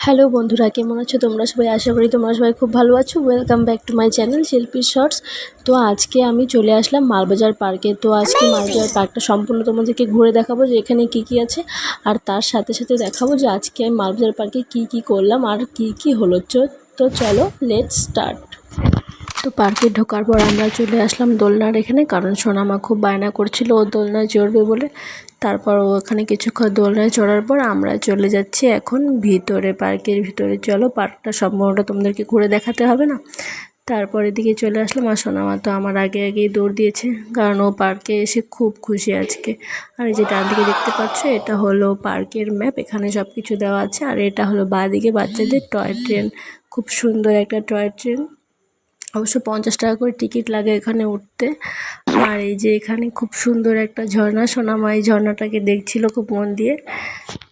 Hello বন্ধুরা, কেমন আছো তোমরা সবাই? আশা করি তোমরা সবাই খুব ভালো আছো। Welcome back to my channel শিল্পী শর্টস। তো আজকে আমি চলে আসলাম মালবাজার পার্কে। তো আজকে মালবাজার পার্কটা সম্পূর্ণ তোমাদেরকে ঘুরে দেখাবো যে এখানে কী কী আছে, আর তার সাথে সাথে দেখাবো যে আজকে আমি মালবাজার পার্কে কী করলাম আর কী হলো। তো চলো লেটস স্টার্ট। তো পার্কে ঢোকার পর আমরা চলে আসলাম দোলনার এখানে, কারণ সোনামা খুব বায়না করছিল ও দোলনায় চড়বে বলে। তারপর ওখানে কিছুক্ষণ দোলনায় চড়ার পর আমরা চলে যাচ্ছি এখন ভিতরে, পার্কের ভিতরে। চলো, পার্কটা সম্পূর্ণটা তোমাদেরকে ঘুরে দেখাতে হবে না। তারপর এদিকে চলে আসলাম, আর সোনামা তো আমার আগেই দৌড় দিয়েছে, কারণ ও পার্কে এসে খুব খুশি আজকে। আর এই যে ডান দিকে দেখতে পাচ্ছ, এটা হলো পার্কের ম্যাপ, এখানে সব কিছু দেওয়া আছে। আর এটা হলো বাঁ দিকে বাচ্চাদের টয় ট্রেন, খুব সুন্দর একটা টয় ট্রেন। অবশ্য 50 টাকা করে টিকিট লাগে এখানে উঠতে। আর এই যে এখানে খুব সুন্দর একটা ঝর্ণা, সোনামা এই ঝর্ণাটাকে দেখছিল খুব মন দিয়ে।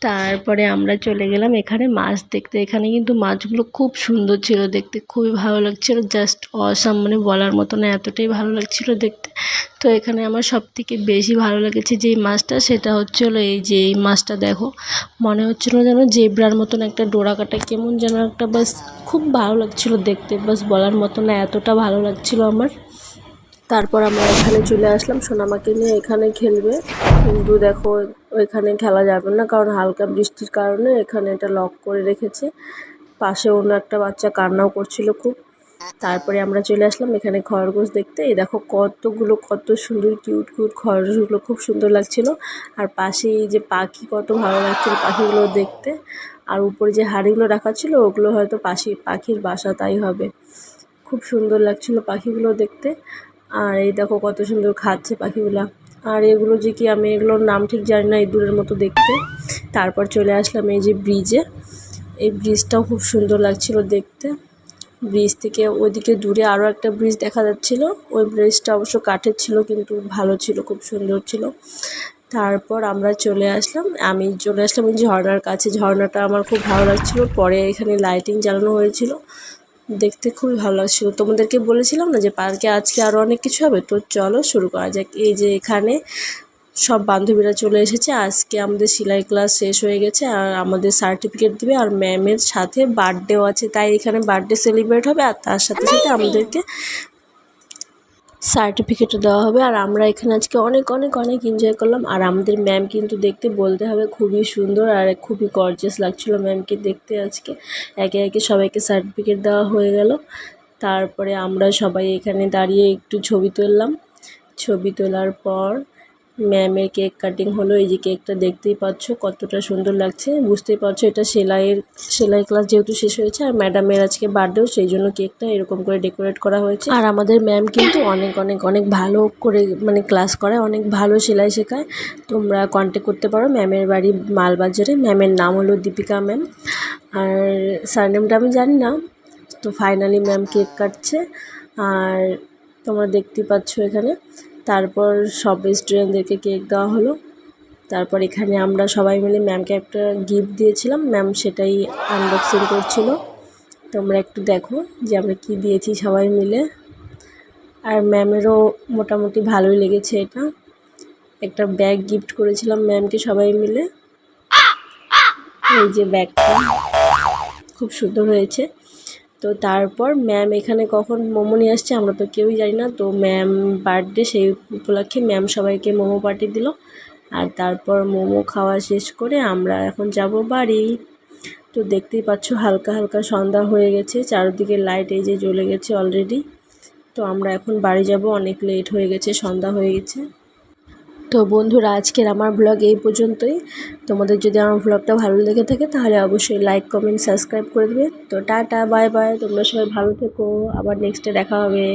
তারপরে আমরা চলে গেলাম এখানে মাছ দেখতে। এখানে কিন্তু মাছগুলো খুব সুন্দর ছিল দেখতে, খুবই ভালো লাগছিল, জাস্ট অসাম, মানে বলার মতো না, এতটাই ভালো লাগছিল দেখতে। তো এখানে আমার সবথেকে বেশি ভালো লেগেছে যেই মাছটা, সেটা হচ্ছে হলো এই যে এই মাছটা। দেখো, মনে হচ্ছিল যেন জেব্রার মতন একটা ডোরা কাটা, কেমন যেন একটা, বাস খুব ভালো লাগছিল দেখতে, বাস বলার মতো না, এতটা ভালো লাগছিল আমার। তারপর আমরা এখানে চলে আসলাম সোনামাকে নিয়ে, এখানে খেলবে, কিন্তু দেখো ওইখানে খেলা যাবে না, কারণ হালকা বৃষ্টির কারণে এখানে এটা লক করে রেখেছে। পাশে অন্য একটা বাচ্চা কান্নাও করছিল খুব। তারপরে আমরা চলে আসলাম এখানে খরগোশ দেখতে। এই দেখো কত সুন্দর কিউট খরগোশগুলো, খুব সুন্দর লাগছিল। আর পাশে এই যে পাখি, কত ভালো লাগছিল পাখিগুলো দেখতে। আর উপরে যে হাঁড়িগুলো রাখা ছিল ওগুলো হয়তো পাখির বাসা, তাই হবে। খুব সুন্দর লাগছিল পাখিগুলো দেখতে। আর এই দেখো কত সুন্দর খাচ্ছে পাখিগুলা। আর এগুলো যে কি, আমি এগুলোর নাম ঠিক জানি না, ইঁদুরের মতো দেখতে। তারপর চলে আসলাম এই যে ব্রিজে। এই ব্রিজটাও খুব সুন্দর লাগছিল দেখতে। ব্রিজ থেকে ওইদিকে দূরে আরও একটা ব্রিজ দেখা যাচ্ছিল। ওই ব্রিজটা অবশ্য কাঠের ছিল, কিন্তু ভালো ছিল, খুব সুন্দর ছিল। তারপর আমি চলে আসলাম এই ঝর্ণার কাছে। ঝর্ণাটা আমার খুব ভালো লাগছিল। পরে এখানে লাইটিং জ্বালানো হয়েছিল, দেখতে খুবই ভালো লাগছিল। তোমাদেরকে বলেছিলাম না যে পার্কে আজকে আরও অনেক কিছু হবে। তো চলো শুরু করা যাক। এই যে এখানে সব বান্ধবীরা চলে এসেছে। আজকে আমাদের সেলাই ক্লাস শেষ হয়ে গেছে, আর আমাদের সার্টিফিকেট দিবে, আর ম্যামের সাথে বার্থডেও আছে, তাই এখানে বার্থডে সেলিব্রেট হবে, আর তার সাথে সাথে আমাদেরকে সার্টিফিকেটও দেওয়া হবে। আর আমরা এখানে আজকে অনেক এনজয় করলাম। আর আমাদের ম্যাম কিন্তু দেখতে বলতে হবে খুবই সুন্দর, আর খুবই গর্জিয়াস লাগছিল ম্যামকে দেখতে। আজকে একে সবাইকে সার্টিফিকেট দেওয়া হয়ে গেল। তারপরে আমরা সবাই এখানে দাঁড়িয়ে একটু ছবি তুললাম। ছবি তোলার পর ম্যামের কেক কাটিং হলো। এই যে কেকটা দেখতেই পাচ্ছ কতটা সুন্দর লাগছে, বুঝতেই পারছো এটা সেলাই ক্লাস যেহেতু শেষ হয়েছে, আর ম্যাডামের আজকে বার্থডেও, সেই জন্য কেকটা এরকম করে ডেকোরেট করা হয়েছে। আর আমাদের ম্যাম কিন্তু অনেক ভালো করে মানে ক্লাস করায়, অনেক ভালো সেলাই শেখায়। তোমরা কন্ট্যাক্ট করতে পারো। ম্যামের বাড়ি মালবাজারে। ম্যামের নাম হলো দীপিকা ম্যাম, আর সারনেমটা আমি জানি না। তো ফাইনালি ম্যাম কেক কাটছে, আর তোমরা দেখতেই পাচ্ছ এখানে। তারপর সব স্টুডেন্টদেরকে কেক দেওয়া হলো। তারপর এখানে আমরা সবাই মিলে ম্যামকে একটা গিফট দিয়েছিলাম, ম্যাম সেটাই আনবক্সিং করছিল। তোমরা একটু দেখো যে আমরা কি দিয়েছি সবাই মিলে। আর ম্যামেরও মোটামুটি ভালোই লেগেছে এটা। একটা ব্যাগ গিফট করেছিলাম ম্যামকে সবাই মিলে। এই যে ব্যাগটা খুব সুন্দর হয়েছে। তো তারপর ম্যাম এখানে কখন মোমো নিয়ে আসছে আমরা তো কেউই জানি না। তো ম্যাম বার্থডে, সেই উপলক্ষে ম্যাম সবাইকে মোমো পার্টি দিল। আর তারপর মোমো খাওয়া শেষ করে আমরা এখন যাব বাড়ি। তো দেখতেই পাচ্ছ হালকা সন্ধ্যা হয়ে গেছে, চারিদিকে লাইট এই যে জ্বলে গেছে অলরেডি। তো আমরা এখন বাড়ি যাব, অনেক লেট হয়ে গেছে, সন্ধ্যা হয়ে গেছে। তো বন্ধুরা, আজকের আমার ব্লগ এই পর্যন্তই। তোমাদের যদি আমার ব্লগটা ভালো লেগে থাকে তাহলে অবশ্যই লাইক, কমেন্ট, সাবস্ক্রাইব করে দেবে। তো টাটা, বাই বাই, তোমরা সবাই ভালো থেকো, আবার নেক্সটে দেখা হবে।